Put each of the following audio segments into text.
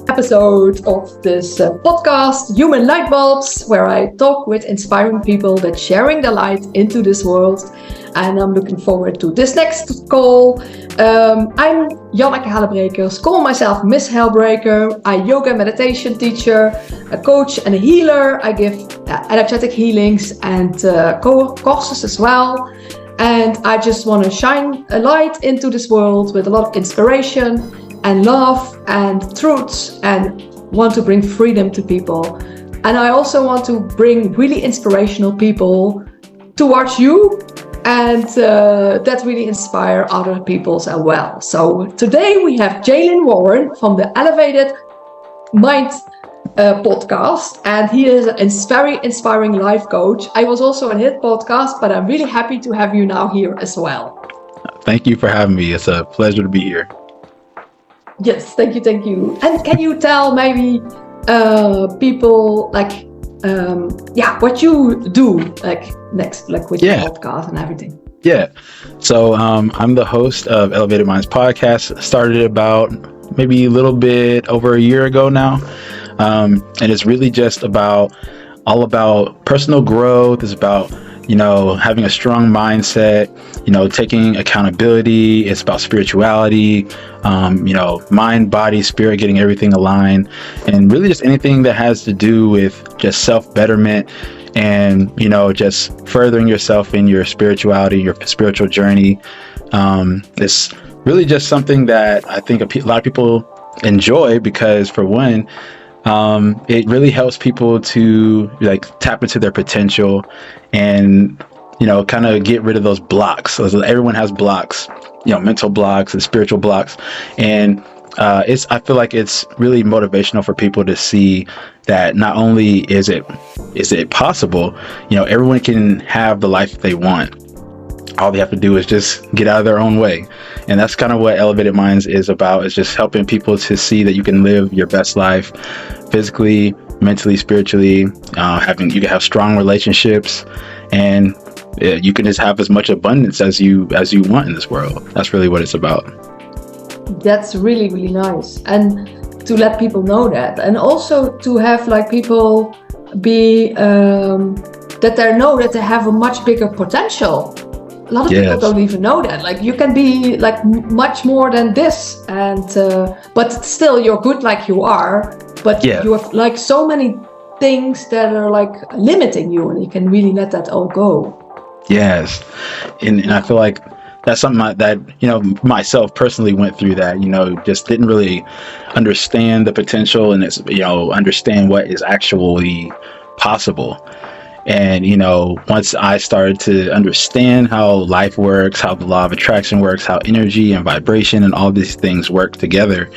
Episode of this podcast, Human Light Bulbs, where I talk with inspiring people that sharing the light into this world. And I'm looking forward to this next call. I'm Janneke Hellebrekers, call myself Miss Hellbreaker. I'm yoga meditation teacher, a coach and a healer. I give energetic healings and courses as well. And I just want to shine a light into this world with a lot of inspiration and love and truths, and want to bring freedom to people. And I also want to bring really inspirational people towards you, and that really inspire other people as well. So today we have Jalen Warren from the Elevated Mind podcast, and he is a very inspiring life coach. I was also in his podcast, but I'm really happy to have you now here as well. Thank you for having me. It's a pleasure to be here. Yes, thank you. And can you tell maybe people what you do with your podcast and everything? Yeah. So I'm the host of Elevated Minds podcast. Started about maybe a little bit over a year ago now. And it's really just all about personal growth. It's about, having a strong mindset, taking accountability. It's about spirituality, mind, body, spirit, getting everything aligned, and really just anything that has to do with just self-betterment and, just furthering yourself in your spirituality, your spiritual journey. It's really just something that I think a lot of people enjoy because, for one, it really helps people to tap into their potential and, kind of get rid of those blocks. So everyone has blocks, mental blocks and spiritual blocks. And I feel like it's really motivational for people to see that not only is it possible, everyone can have the life they want. All they have to do is just get out of their own way. And that's kind of what Elevated Minds is about, is just helping people to see that you can live your best life physically, mentally, spiritually, you can have strong relationships, and you can just have as much abundance as you want in this world. That's really what it's about. That's really, really nice. And to let people know that, and also to have people be that they know that they have a much bigger potential. A lot of people don't even know that. You can be much more than this, and but still you're good like you are. But you have so many things that are limiting you, and you can really let that all go. Yes, and I feel like that's something that myself personally went through that. Just didn't really understand the potential, and it's understand what is actually possible. And, once I started to understand how life works, how the law of attraction works, how energy and vibration and all these things work together,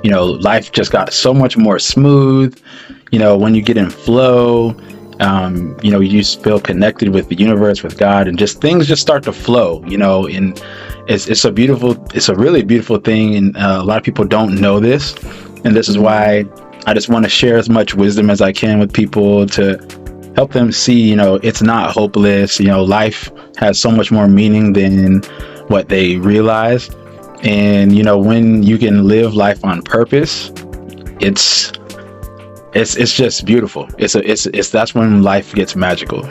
life just got so much more smooth. When you get in flow, you just feel connected with the universe, with God, and things just start to flow, and it's a really beautiful thing. And a lot of people don't know this. And this is why I just want to share as much wisdom as I can with people to help them see, it's not hopeless. Life has so much more meaning than what they realize. And, when you can live life on purpose, it's just beautiful. That's when life gets magical.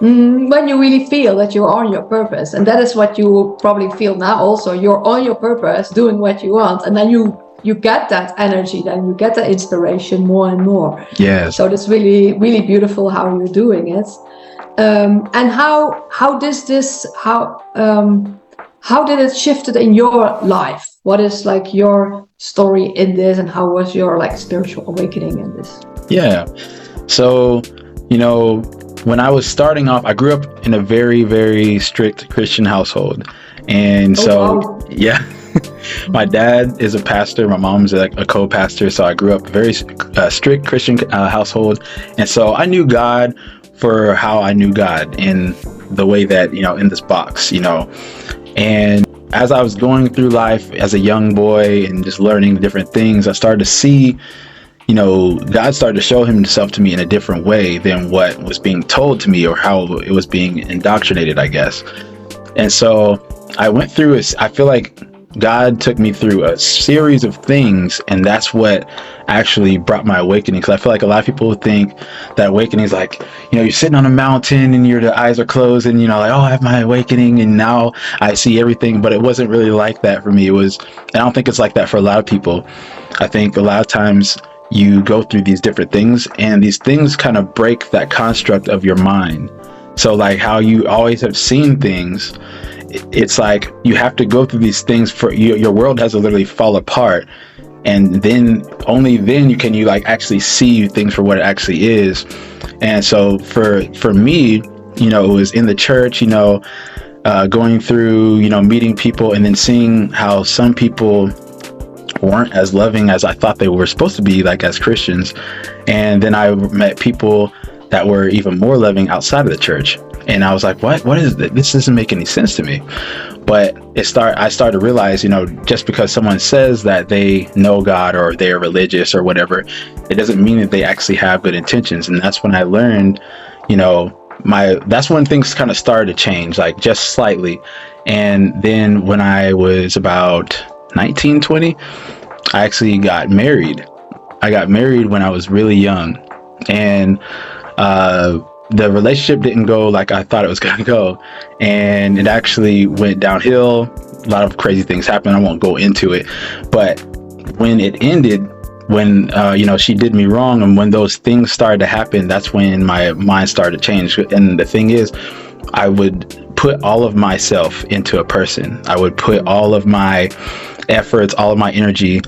When you really feel that you're on your purpose, and that is what you probably feel now also, you're on your purpose, doing what you want, and then you get that energy, then you get the inspiration more and more. Yes. So that's really, really beautiful how you're doing it. And how did it shifted in your life? What is your story in this, and how was your spiritual awakening in this? Yeah. So, when I was starting off, I grew up in a very, very strict Christian household. And yeah. My dad is a pastor. My mom's a co-pastor. So I grew up a very strict Christian household. And so I knew God for how I knew God, in the way that, in this box, And as I was going through life as a young boy and just learning different things, I started to see, God started to show himself to me in a different way than what was being told to me or how it was being indoctrinated, I guess. And so I went through I feel like God took me through a series of things, and that's what actually brought my awakening. Because I feel like a lot of people think that awakening is like, you're sitting on a mountain and the eyes are closed, and like, oh, I have my awakening and now I see everything. But it wasn't really like that for me. I don't think it's like that for a lot of people. I think a lot of times you go through these different things, and these things kind of break that construct of your mind. So like how you always have seen things, it's like you have to go through these things for your world has to literally fall apart, and then only then you like actually see things for what it actually is. And so for me, it was in the church, going through, meeting people, and then seeing how some people weren't as loving as I thought they were supposed to be, like as Christians. And then I met people that were even more loving outside of the church. And I was like, what is this? This doesn't make any sense to me. But I started to realize, just because someone says that they know God or they're religious or whatever, it doesn't mean that they actually have good intentions. And that's when I learned, that's when things kind of started to change, like just slightly. And then when I was about 19, 20, I actually got married. I got married when I was really young. And the relationship didn't go like I thought it was going to go, and it actually went downhill. A lot of crazy things happened. I won't go into it, but when it ended, when she did me wrong, and when those things started to happen, that's when my mind started to change. And the thing is, I would put all of myself into a person. I would put all of my efforts, all of my energy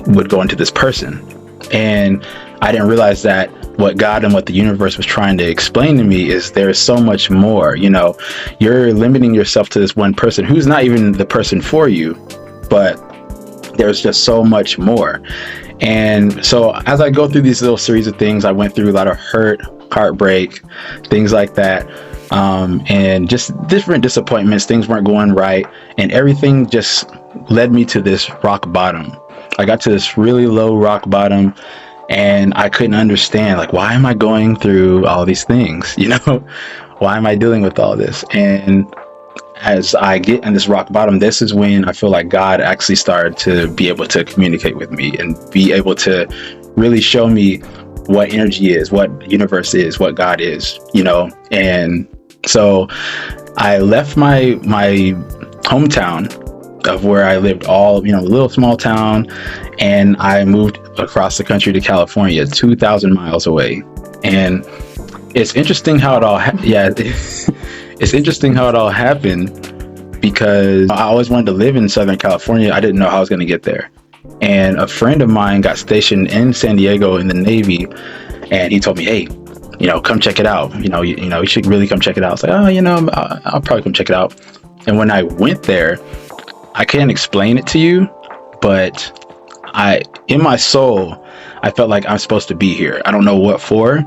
would go into this person, and I didn't realize that what God and what the universe was trying to explain to me is there's so much more. You're limiting yourself to this one person who's not even the person for you, but there's just so much more. And so as I go through these little series of things, I went through a lot of hurt, heartbreak, things like that, and just different disappointments. Things weren't going right, and everything just led me to this rock bottom. I got to this really low rock bottom, and I couldn't understand, like, why am I going through all these things? Why am I dealing with all this? And as I get in this rock bottom, this is when I feel like God actually started to be able to communicate with me and be able to really show me what energy is, what universe is, what God is, And so I left my hometown of where I lived, a little small town, and I moved across the country to California, 2,000 miles away. And it's interesting how it all it's interesting how it all happened, because I always wanted to live in Southern California. I didn't know how I was going to get there. And a friend of mine got stationed in San Diego in the Navy, and he told me, hey, come check it out. You should really come check it out. I was like, oh, I'll probably come check it out. And when I went there, I can't explain it to you, but in my soul, I felt like I'm supposed to be here. I don't know what for.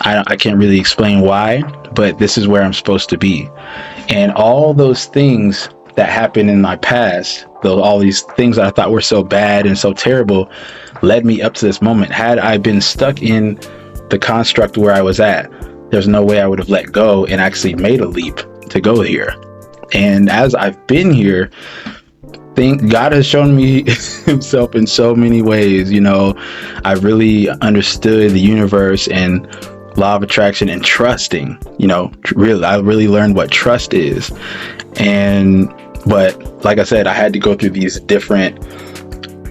I can't really explain why, but this is where I'm supposed to be. And all those things that happened in my past, all these things that I thought were so bad and so terrible, led me up to this moment. Had I been stuck in the construct where I was at, there's no way I would have let go and actually made a leap to go here. And as I've been here, God has shown me himself in so many ways. I've really understood the universe and law of attraction and trusting. I really learned what trust is. But like I said, I had to go through these different,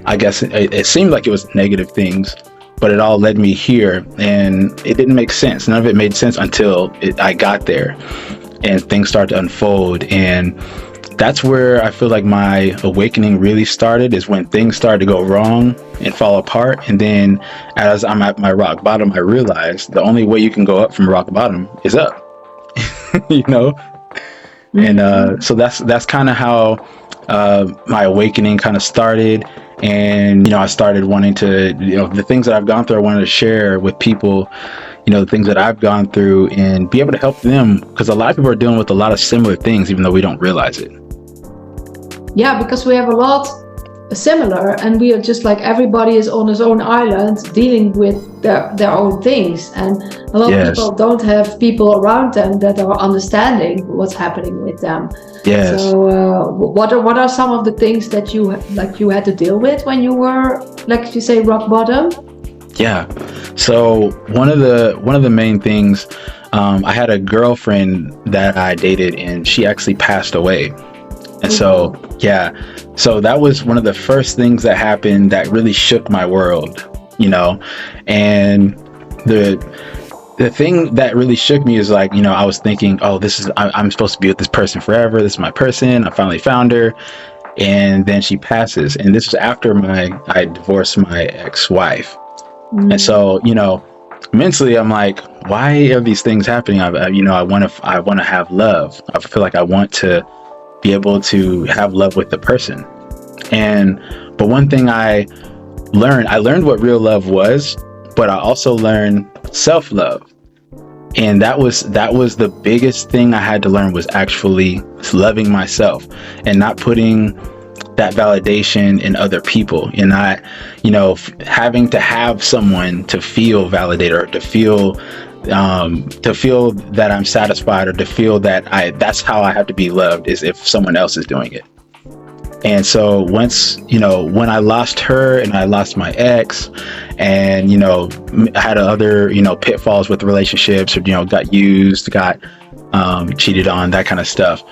I guess it seemed like it was negative things, but it all led me here, and it didn't make sense. None of it made sense until I got there and things started to unfold. And that's where I feel like my awakening really started, is when things started to go wrong and fall apart. And then as I'm at my rock bottom, I realized the only way you can go up from rock bottom is up. And so that's kind of how my awakening kind of started. And I started wanting to, the things that I've gone through, I wanted to share with people, the things that I've gone through, and be able to help them, because a lot of people are dealing with a lot of similar things, even though we don't realize it. Yeah, because we have a lot similar, and we are just like everybody is on his own island dealing with their own things, and a lot of people don't have people around them that are understanding what's happening with them. So what are some of the things that you had to deal with when you were, like you say, rock bottom? So one of the main things, I had a girlfriend that I dated, and she actually passed away. And so that was one of the first things that happened that really shook my world, and the thing that really shook me is like, I was thinking, oh, I'm supposed to be with this person forever. This is my person. I finally found her. And then she passes. And this was after I divorced my ex-wife. And so, mentally, I'm like, why are these things happening? I want to have love. I feel like I want to be able to have love with the person. But one thing I learned what real love was, but I also learned self-love. And that was the biggest thing I had to learn, was actually loving myself and not putting that validation in other people, and not, having to have someone to feel validated, or to feel that I'm satisfied, or to feel that that's how I have to be loved, is if someone else is doing it. And so once, when I lost her and I lost my ex, and, I had other, pitfalls with relationships, or, got used, got cheated on, that kind of stuff.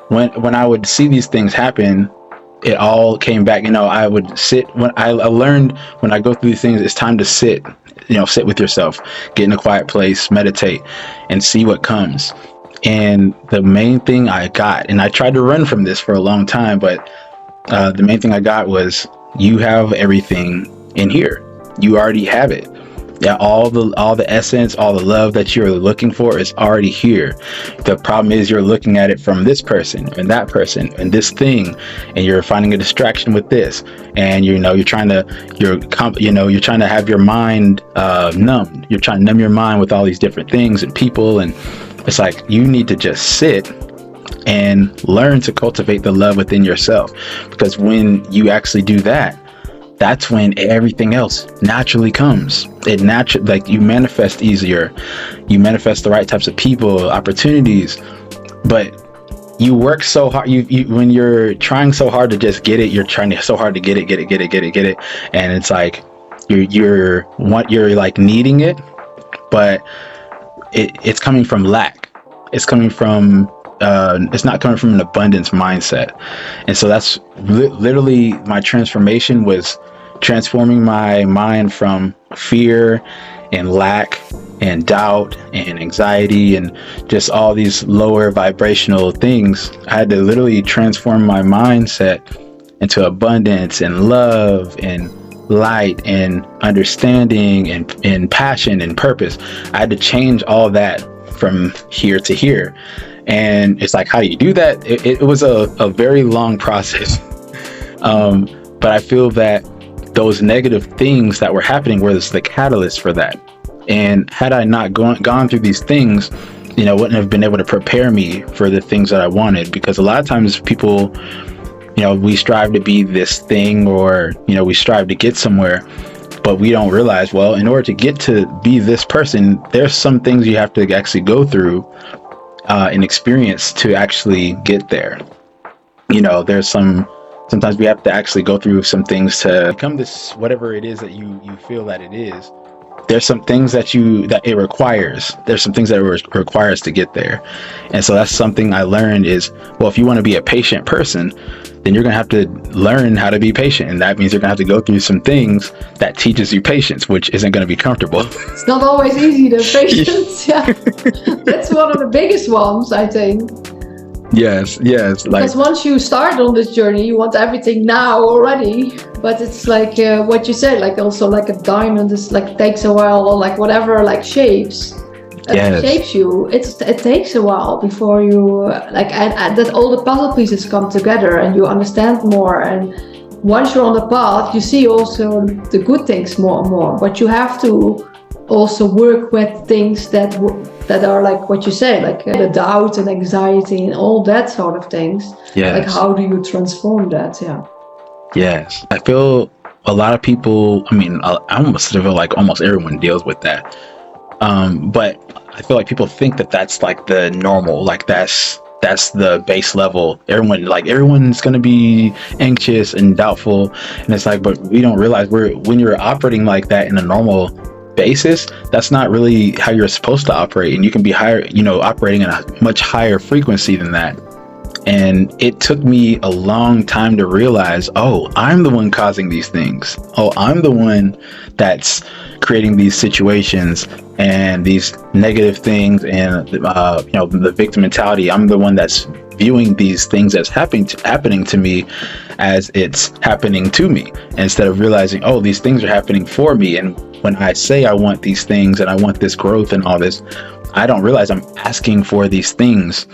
When I would see these things happen, it all came back. I would sit, when I learned, when I go through these things, it's time to sit with yourself, get in a quiet place, meditate, and see what comes. And the main thing I got, and I tried to run from this for a long time, but the main thing I got was, you have everything in here. You already have it. Yeah, all the essence, all the love that you're looking for is already here. The problem is, you're looking at it from this person and that person and this thing, and you're finding a distraction with this, and you're trying to have your mind numbed. You're trying to numb your mind with all these different things and people, and it's like, you need to just sit and learn to cultivate the love within yourself, because when you actually do that, that's when everything else naturally comes. Like, you manifest easier, you manifest the right types of people, opportunities. But you work so hard, you when you're trying so hard to just get it, you're trying so hard to get it, and it's like you're like needing it, but it's coming from lack. It's coming from it's not coming from an abundance mindset. And so that's literally my transformation, was transforming my mind from fear and lack and doubt and anxiety and just all these lower vibrational things. I had to literally transform my mindset into abundance and love and light and understanding and passion and purpose. I had to change all that from here to here. And it's like, how do you do that? It was a very long process. But I feel that those negative things that were happening were the catalyst for that. And had I not gone through these things, wouldn't have been able to prepare me for the things that I wanted. Because a lot of times people, we strive to be this thing, or, we strive to get somewhere, but we don't realize, well, in order to get to be this person, there's some things you have to actually go through and experience to actually get there. Sometimes we have to actually go through some things to become this, whatever it is that you feel that it is. There's some things that it requires. There's some things that it requires to get there. And so that's something I learned is, well, if you want to be a patient person, then you're going to have to learn how to be patient. And that means you're going to have to go through some things that teaches you patience, which isn't going to be comfortable. It's not always easy, the patience. Yeah. That's one of the biggest ones, I think. Yes. Because once you start on this journey, you want everything now already. But it's like what you said, like also like a diamond is like takes a while, or like whatever, like shapes. Shapes you. It takes a while before you and that all the puzzle pieces come together and you understand more. And once you're on the path, you see also the good things more and more. But you have to also work with things that are like what you say, like the doubt and anxiety and all that sort of things. Yes. Like, how do you transform that? Yeah. Yes. I feel a lot of people, I mean, I almost feel like almost everyone deals with that. But I feel like people think that that's like the normal, like that's the base level. Everyone's going to be anxious and doubtful. And it's like, but we don't realize when you're operating like that in a normal basis, that's not really how you're supposed to operate. And you can be higher, operating at a much higher frequency than that. And it took me a long time to realize, oh, I'm the one causing these things. Oh, I'm the one that's creating these situations and these negative things and, the victim mentality. I'm the one that's viewing these things as happening to me as it's happening to me, instead of realizing, oh, these things are happening for me. And when I say I want these things and I want this growth and all this, I don't realize I'm asking for these things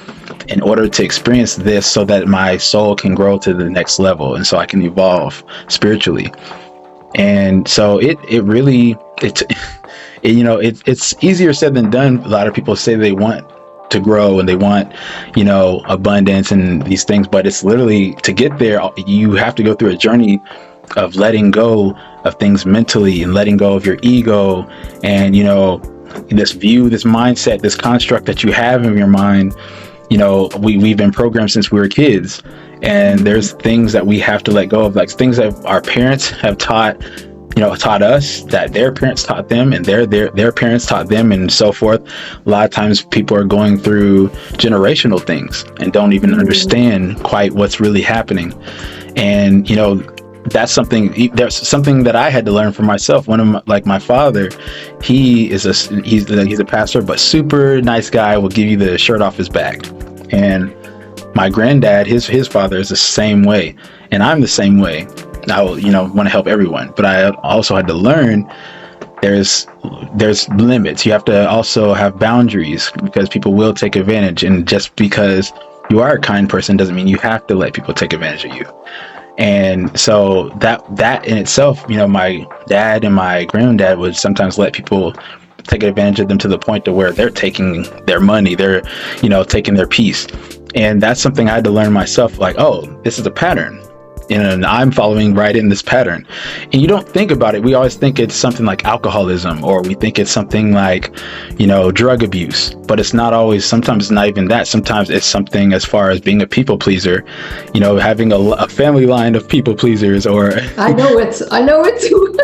in order to experience this so that my soul can grow to the next level and so I can evolve spiritually. And so it's easier said than done. A lot of people say they want to grow and they want, abundance and these things, but it's literally, to get there, you have to go through a journey of letting go of things mentally and letting go of your ego and, this view, this mindset, this construct that you have in your mind. We've been programmed since we were kids, and there's things that we have to let go of, like things that our parents have taught us, that their parents taught them, and their parents taught them, and so forth. A lot of times people are going through generational things and don't even understand quite what's really happening. And there's something that I had to learn for myself. My father, he's a pastor, but super nice guy, will give you the shirt off his back. And my granddad, his father is the same way, and I'm the same way. I will, want to help everyone, but I also had to learn there's limits. You have to also have boundaries, because people will take advantage. And just because you are a kind person doesn't mean you have to let people take advantage of you. And so that in itself, my dad and my granddad would sometimes let people take advantage of them to the point to where they're taking their money, they're, taking their peace. And that's something I had to learn myself, like, oh, this is a pattern. And I'm following right in this pattern. And you don't think about it. We always think it's something like alcoholism, or we think it's something like, drug abuse. But it's not always. Sometimes it's not even that. Sometimes it's something as far as being a people pleaser, having a family line of people pleasers. Or I know it too.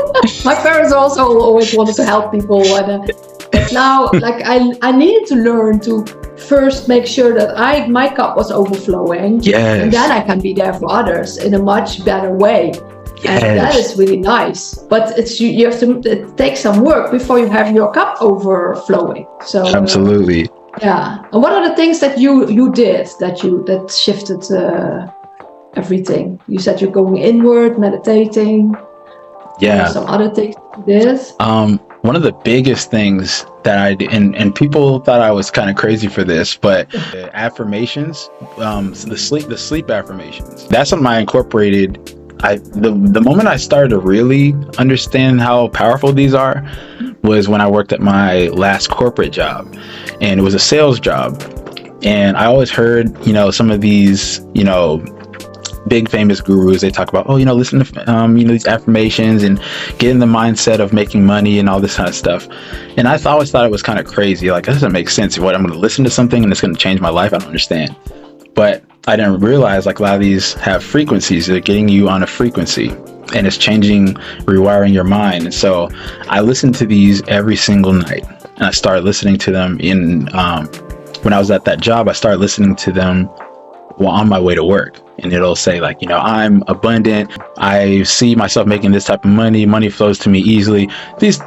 My parents also always wanted to help people, but now, I needed to learn to first make sure that my cup was overflowing. Yes. And then I can be there for others in a much better way. Yes. And that is really nice. But you have to take some work before you have your cup overflowing. So absolutely. Yeah. And what are the things that you did that shifted everything? You said you're going inward, meditating. Yeah. Some other things you did. One of the biggest things that I did, and people thought I was kind of crazy for this, but the affirmations, the sleep affirmations, that's something I incorporated. The moment I started to really understand how powerful these are was when I worked at my last corporate job, and it was a sales job. And I always heard, some of these, big famous gurus, they talk about, listen to these affirmations and get in the mindset of making money and all this kind of stuff. And I always thought it was kind of crazy. Like, that doesn't make sense. What, I'm going to listen to something and it's going to change my life? I don't understand. But I didn't realize, like, a lot of these have frequencies. They're getting you on a frequency, and it's rewiring your mind. And so I listened to these every single night, and I started listening to them when I was at that job. I started listening to them while on my way to work. And it'll say, like, I'm abundant. I see myself making this type of money. Money flows to me easily. These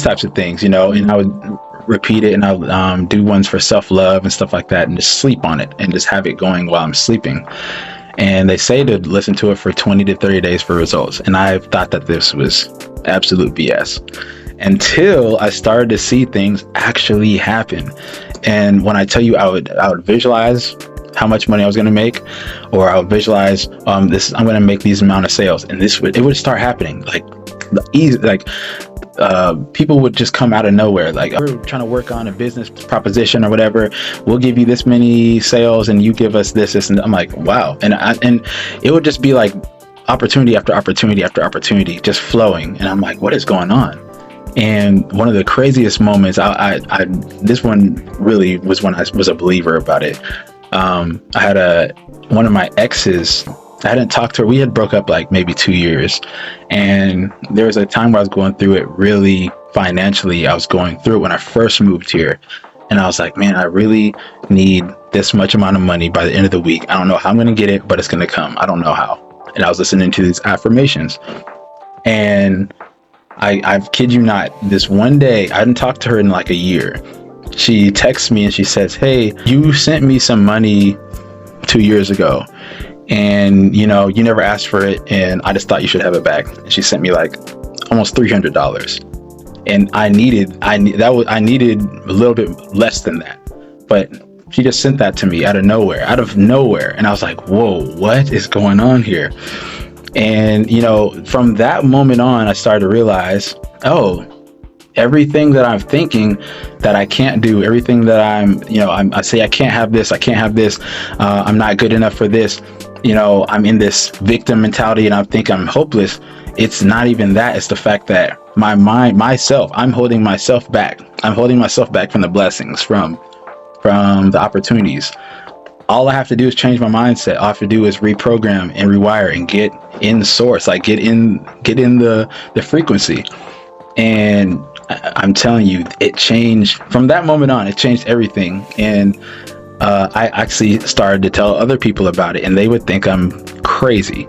types of things, and I would repeat it, and I'll do ones for self-love and stuff like that, and just sleep on it and just have it going while I'm sleeping. And they say to listen to it for 20 to 30 days for results. And I thought that this was absolute BS until I started to see things actually happen. And when I tell you, I would visualize how much money I was going to make, or I would visualize I'm going to make these amount of sales, and it would start happening people would just come out of nowhere, like, we're trying to work on a business proposition or whatever, we'll give you this many sales and you give us this, and I'm like, wow. And it would just be like opportunity after opportunity after opportunity just flowing. And I'm like, what is going on? And one of the craziest moments, this one really was when I was a believer about it. I had one of my exes, I hadn't talked to her. We had broke up like maybe 2 years. And there was a time where I was going through it really financially. I was going through it when I first moved here. And I was like, man, I really need this much amount of money by the end of the week. I don't know how I'm going to get it, but it's going to come. I don't know how. And I was listening to these affirmations. And I kid you not, this one day, I hadn't talked to her in like a year. She texts me and she says, hey, you sent me some money 2 years ago. And, you never asked for it. And I just thought you should have it back. And she sent me like almost $300. And I needed a little bit less than that. But she just sent that to me out of nowhere. And I was like, whoa, what is going on here? And, from that moment on, I started to realize, everything that I'm thinking that I can't do, everything that I say I can't have this, I'm not good enough for this, I'm in this victim mentality and I think I'm hopeless. It's not even that. It's the fact that my mind, myself, I'm holding myself back. I'm holding myself back from the blessings, from the opportunities. All I have to do is change my mindset. All I have to do is reprogram and rewire and get in the source, like get in the frequency. And I'm telling you, it changed from that moment on. It changed everything. And I actually started to tell other people about it, and they would think I'm crazy.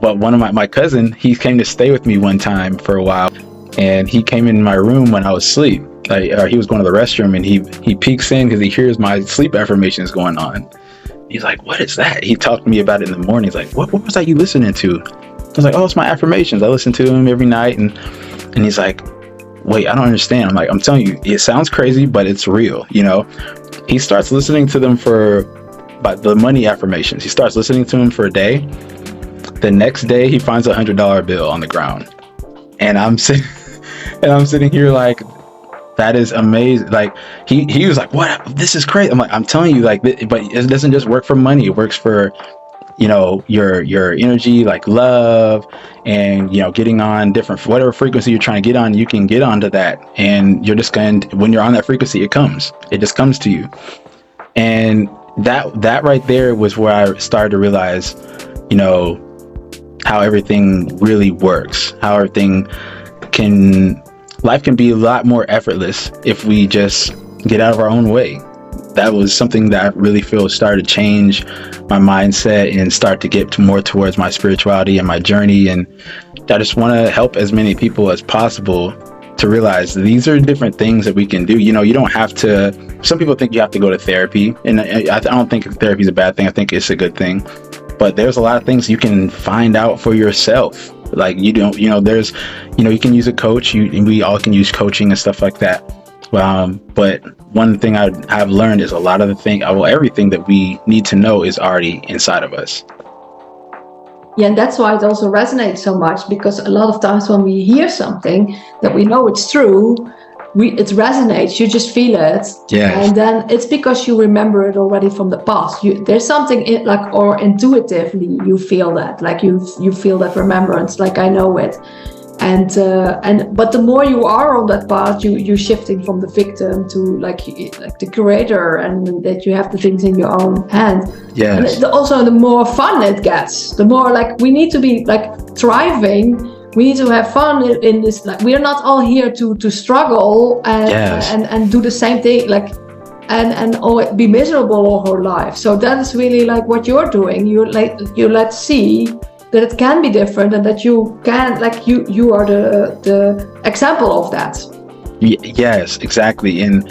But one of my cousin, he came to stay with me one time for a while, and he came in my room when I was asleep. He was going to the restroom, and he peeks in because he hears my sleep affirmations going on. He's like, what is that? He talked to me about it in the morning. He's like, what was that you listening to? I was like, it's my affirmations. I listen to them every night. And he's like, wait, I don't understand. I'm like, I'm telling you, it sounds crazy, but it's real. He starts listening to them by the money affirmations. He starts listening to them for a day. The next day he finds $100 bill on the ground. And I'm sitting here like, that is amazing. Like he was like, what? This is crazy. I'm like, I'm telling you, like, but it doesn't just work for money. It works for, your energy, like love, and, getting on different, whatever frequency you're trying to get on, you can get onto that. And you're just when you're on that frequency, it just comes to you. And that right there was where I started to realize, how everything really works, how life can be a lot more effortless if we just get out of our own way. That was something that I really feel started to change my mindset and start to get more towards my spirituality and my journey. And I just want to help as many people as possible to realize these are different things that we can do. You don't have to, some people think you have to go to therapy, and I don't think therapy is a bad thing. I think it's a good thing. But there's a lot of things you can find out for yourself. Like you can use a coach. We all can use coaching and stuff like that. But one thing I've learned is a lot of everything that we need to know is already inside of us. Yeah, and that's why it also resonates so much, because a lot of times when we hear something that we know it's true, it resonates, you just feel it. Yeah. And then it's because you remember it already from the past. There's something or intuitively you feel that, like you feel that remembrance, like I know it. But the more you are on that path, you're shifting from the victim to like the creator, and that you have the things in your own hand. Yes. And also the more fun it gets, the more like we need to be like thriving. We need to have fun in this. Like, we are not all here to struggle and do the same thing, like and always be miserable all our life. So that is really like what you're doing. You let's see that it can be different, and that you can, like, you are the example of that. Yes, exactly. And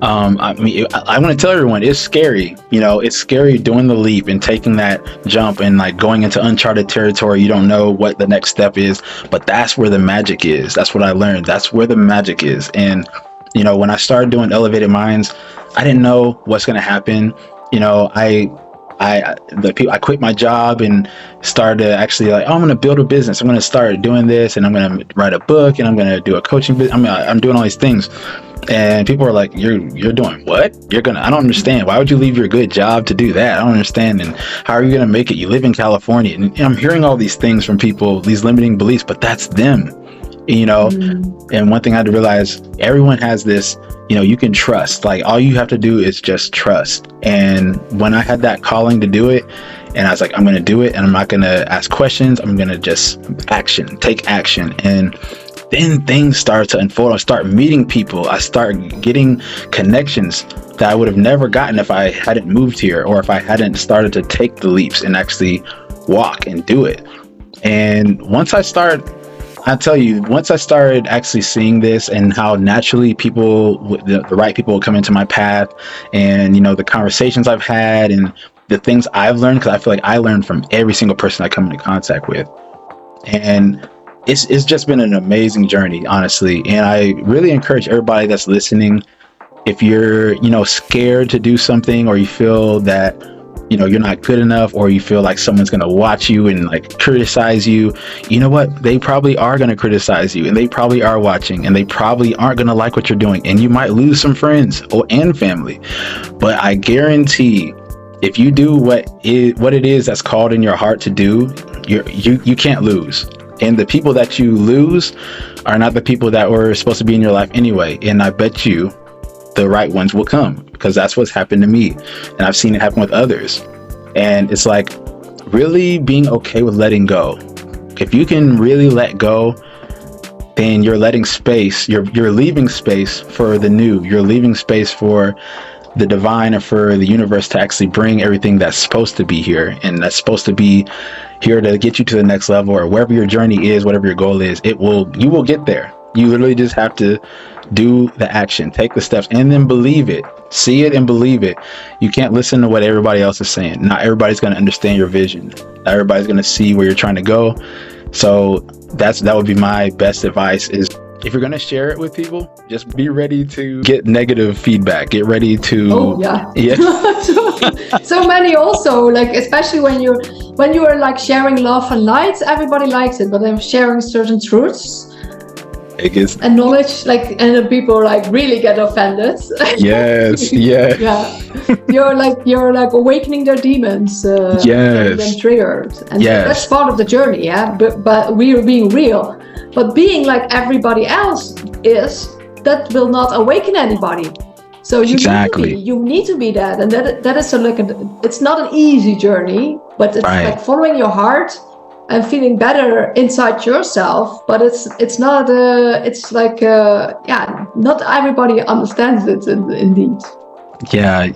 I want to tell everyone, it's scary. It's scary doing the leap and taking that jump and like going into uncharted territory. You don't know what the next step is, but that's where the magic is. That's what I learned. That's where the magic is. And when I started doing Elevated Minds, I didn't know what's going to happen. I quit my job and started to actually I'm going to build a business. I'm going to start doing this, and I'm going to write a book, and I'm going to do a coaching business. I'm doing all these things. And people are like, you're doing what? I don't understand. Why would you leave your good job to do that? I don't understand. And how are you going to make it? You live in California. And I'm hearing all these things from people, these limiting beliefs, but that's them, And one thing I had to realize, everyone has this, you can trust. Like, all you have to do is just trust. And when I had that calling to do it, and I was like, I'm going to do it, and I'm not going to ask questions. I'm going to just take action. And then things start to unfold. I start meeting people. I start getting connections that I would have never gotten if I hadn't moved here, or if I hadn't started to take the leaps and actually walk and do it. And once I started actually seeing this, and how naturally the right people will come into my path, and the conversations I've had and the things I've learned, because I feel like I learn from every single person I come into contact with. And it's just been an amazing journey, honestly. And I really encourage everybody that's listening, if you're, scared to do something, or you feel that, you're not good enough, or you feel like someone's going to watch you and like criticize you, you know what? They probably are going to criticize you, and they probably are watching, and they probably aren't going to like what you're doing. And you might lose some friends and family. But I guarantee, if you do what it is that's called in your heart to do, you can't lose. And the people that you lose are not the people that were supposed to be in your life anyway. And I bet you the right ones will come, because that's what's happened to me. And I've seen it happen with others. And it's like really being okay with letting go. If you can really let go, then you're letting space, you're leaving space for the new. You're leaving space for the divine, or for the universe to actually bring everything that's supposed to be here, and that's supposed to be here to get you to the next level, or wherever your journey is, whatever your goal is. You will get there. You literally just have to do the action, take the steps, and then believe it. See it and believe it. You can't listen to what everybody else is saying. Not everybody's going to understand your vision. Not everybody's going to see where you're trying to go. So that would be my best advice, is if you're going to share it with people, just be ready to get negative feedback. Get ready to... Oh, yeah. Yeah. so many also, like, especially when you are like sharing love and light, everybody likes it. But then sharing certain truths and knowledge, like, and then people like really get offended. Yes. Yeah. Yeah. You're like awakening their demons. Yes. Them triggered. And yes. That's part of the journey, yeah. But we are being real. But being like everybody else that will not awaken anybody. So you need to be that, and that is it's not an easy journey, but it's like following your heart and feeling better inside yourself. But it's not not everybody understands it indeed. Yeah,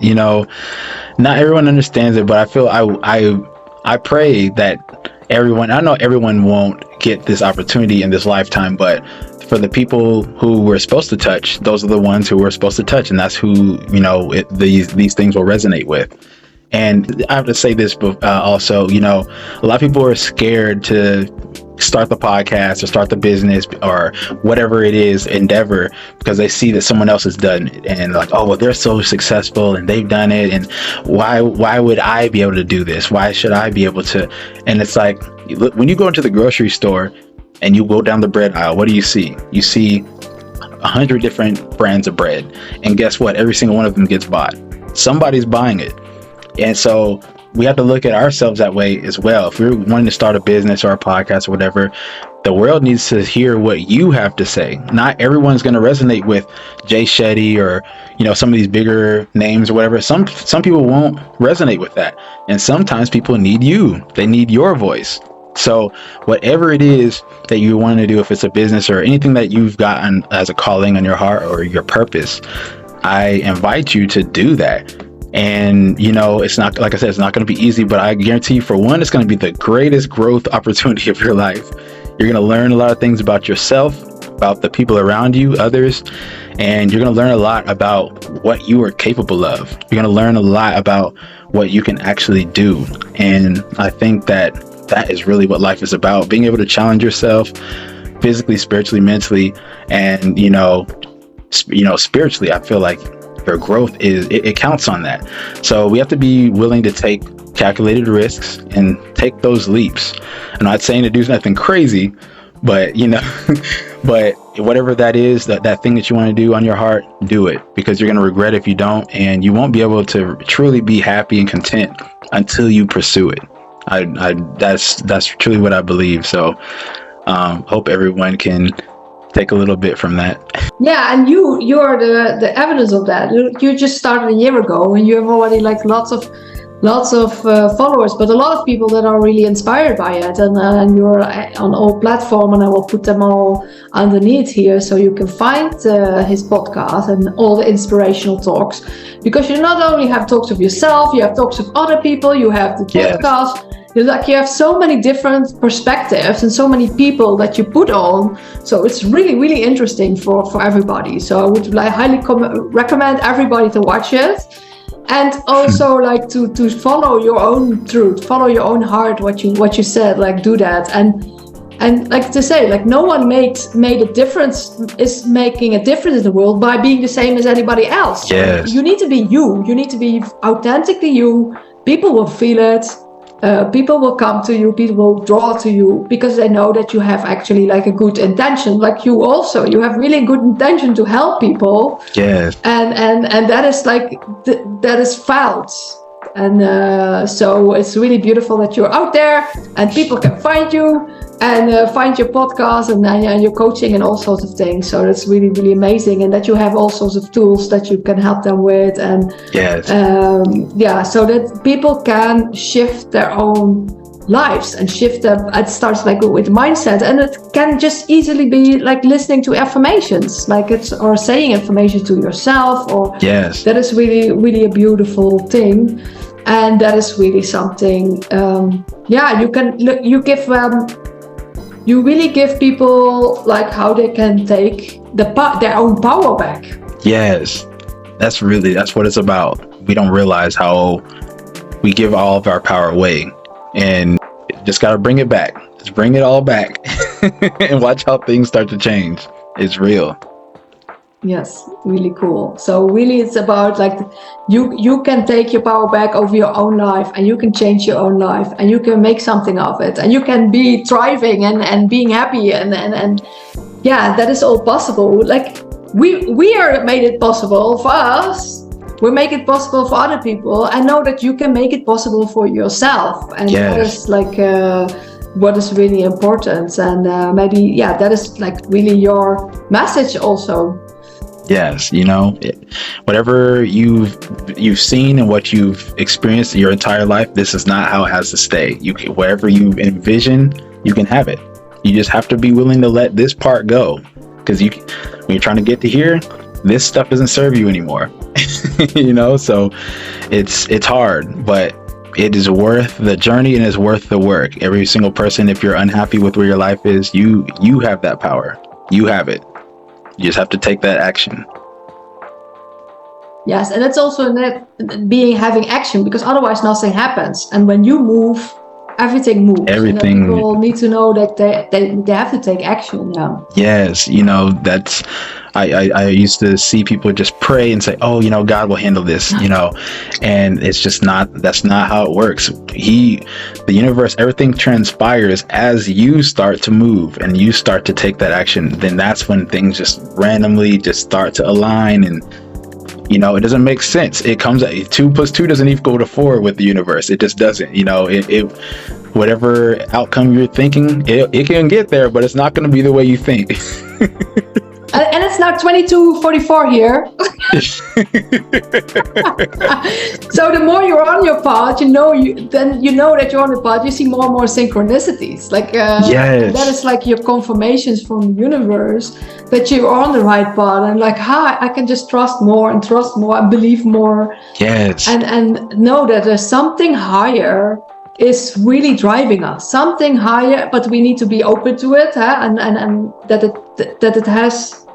not everyone understands it, but I feel I pray that everyone, I know everyone won't get this opportunity in this lifetime, but for the people who we're supposed to touch, those are the ones who we're supposed to touch, and that's who these things will resonate with. And I have to say this also, a lot of people are scared to start the podcast or start the business or whatever it is endeavor, because they see that someone else has done it, and like, oh well, they're so successful and they've done it, and why would I be able to do this? Why should I be able to? And it's like, when you go into the grocery store and you go down the bread aisle, what do you see? You see 100 different brands of bread, and guess what? Every single one of them gets bought. Somebody's buying it. And so we have to look at ourselves that way as well. If we're wanting to start a business or a podcast or whatever, the world needs to hear what you have to say. Not everyone's going to resonate with Jay Shetty or, some of these bigger names or whatever. Some people won't resonate with that. And sometimes people need you. They need your voice. So whatever it is that you want to do, if it's a business or anything that you've gotten as a calling on your heart or your purpose, I invite you to do that. And, it's not, like I said, it's not going to be easy, but I guarantee you, for one, it's going to be the greatest growth opportunity of your life. You're going to learn a lot of things about yourself, about the people around you, others, and you're going to learn a lot about what you are capable of. You're going to learn a lot about what you can actually do. And I think that is really what life is about, being able to challenge yourself physically, spiritually, mentally, and, spiritually. I feel like your growth it counts on that. So we have to be willing to take calculated risks and take those leaps. I'm not saying to do nothing crazy, but But whatever that is, that thing that you want to do on your heart, do it, because you're going to regret if you don't, and you won't be able to truly be happy and content until you pursue it. That's truly what I believe. So hope everyone can take a little bit from that. Yeah, and you're the evidence of that. You just started a year ago, and you have already like lots of followers, but a lot of people that are really inspired by it, and you're on all platforms, and I will put them all underneath here so you can find his podcast and all the inspirational talks, because you not only have talks of yourself, you have talks of other people, you have the podcast. You have so many different perspectives and so many people that you put on, so it's really, really interesting for everybody. So I would highly recommend everybody to watch it. And also like to follow your own truth, follow your own heart, what you said, like do that. And like to say, like no one is making a difference in the world by being the same as anybody else. Yes. You need to be you. You need to be authentically you. People will feel it. People will come to you, people will draw to you, because they know that you have actually like a good intention. Like you have really good intention to help people. Yes. And that is like that is felt. And so it's really beautiful that you're out there and people can find you and find your podcast and your coaching and all sorts of things. So that's really, really amazing. And that you have all sorts of tools that you can help them with. And yes. So that people can shift their own lives and shift them. It starts like with mindset, and it can just easily be like listening to affirmations, or saying affirmations to yourself, or yes. That is really, really a beautiful thing. And that is really something, you really give people like how they can take their own power back. Yes, that's what it's about. We don't realize how we give all of our power away, and just got to bring it back. Just bring it all back and watch how things start to change. It's real. Yes, really cool. So really it's about like you can take your power back over your own life, and you can change your own life, and you can make something of it, and you can be thriving and being happy and yeah, that is all possible. Like we are made it possible for us. We make it possible for other people, and know that you can make it possible for yourself. And yes. That is like what is really important. And maybe that is like really your message also. Yes, whatever you've seen and what you've experienced your entire life, this is not how it has to stay. Whatever you envision, you can have it. You just have to be willing to let this part go, because when you're trying to get to here, this stuff doesn't serve you anymore. So it's hard, but it is worth the journey and it's worth the work. Every single person, if you're unhappy with where your life is, you have that power. You have it. You just have to take that action. Yes, and it's also having action, because otherwise nothing happens. And when you move, everything moves. Everything. And people need to know that they have to take action. Yeah. Yes, that's. I used to see people just pray and say, "Oh, God will handle this," and it's just that's not how it works. The universe, everything transpires as you start to move and you start to take that action. Then that's when things just randomly just start to align, and it doesn't make sense. It comes at 2 + 2 doesn't equal to 4 with the universe. It just doesn't. Whatever outcome you're thinking, it can get there, but it's not going to be the way you think. And it's not 22:44 here. So the more you're on your path, that you're on the path. You see more and more synchronicities. Like yes. That is like your confirmations from the universe that you're on the right path. And like, I can just trust more and believe more. Yes. And know that there's something higher is really driving us. Something higher, but we need to be open to it, and that it has.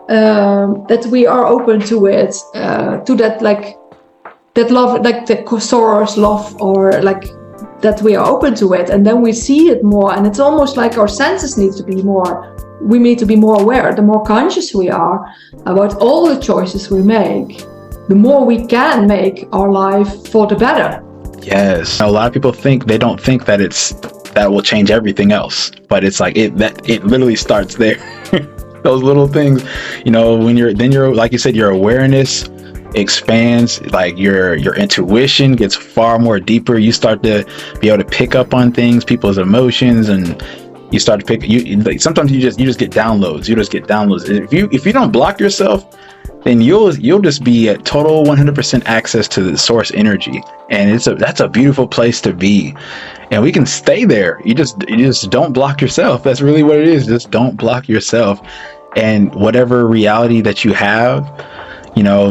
That we are open to it, to that that love, like the source love, or like that we are open to it, and then we see it more, and it's almost like our senses need to be more. We need to be more aware. The more conscious we are about all the choices we make, the more we can make our life for the better. Yes, a lot of people don't think that that will change everything else, but it's like it literally starts there. those little things, when you're like you said, your awareness expands, like your intuition gets far more deeper. You start to be able to pick up on things, people's emotions, and you start to like, sometimes you just get downloads. If you don't block yourself, then you'll just be at total 100% access to the source energy, and that's a beautiful place to be. And we can stay there. You just don't block yourself. That's really what it is. Just don't block yourself. And whatever reality that you have,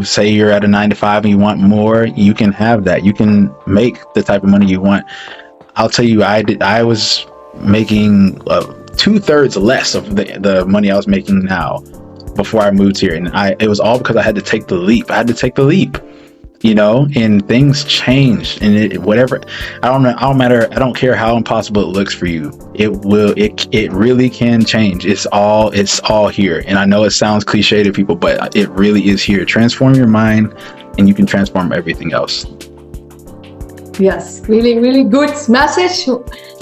say you're at a 9-to-5 and you want more, you can have that. You can make the type of money you want. I'll tell you, I was making 2/3 less of the money I was making now before I moved here. And it was all because I had to take the leap. And things changed, and I don't care how impossible it looks for you. It really can change. It's all here. And I know it sounds cliche to people, but it really is here. Transform your mind and you can transform everything else. Yes, really, really good message.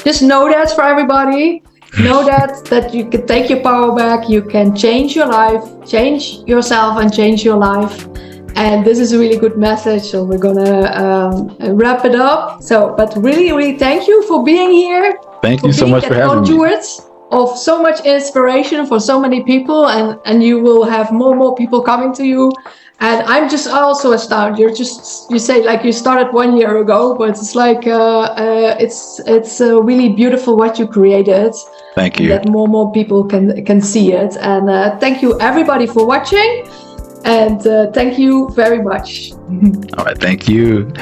Just know that for everybody. Know that you can take your power back. You can change your life, change yourself, and change your life. And this is a really good message. So we're gonna wrap it up. But really, really thank you for being here. Thank you so much for having me. Conduit of so much inspiration for so many people, and you will have more people coming to you. And I'm just also astounded. You say like you started 1 year ago, but it's like it's really beautiful what you created. Thank you. That more people can see it. And thank you everybody for watching. And thank you very much. All right, thank you.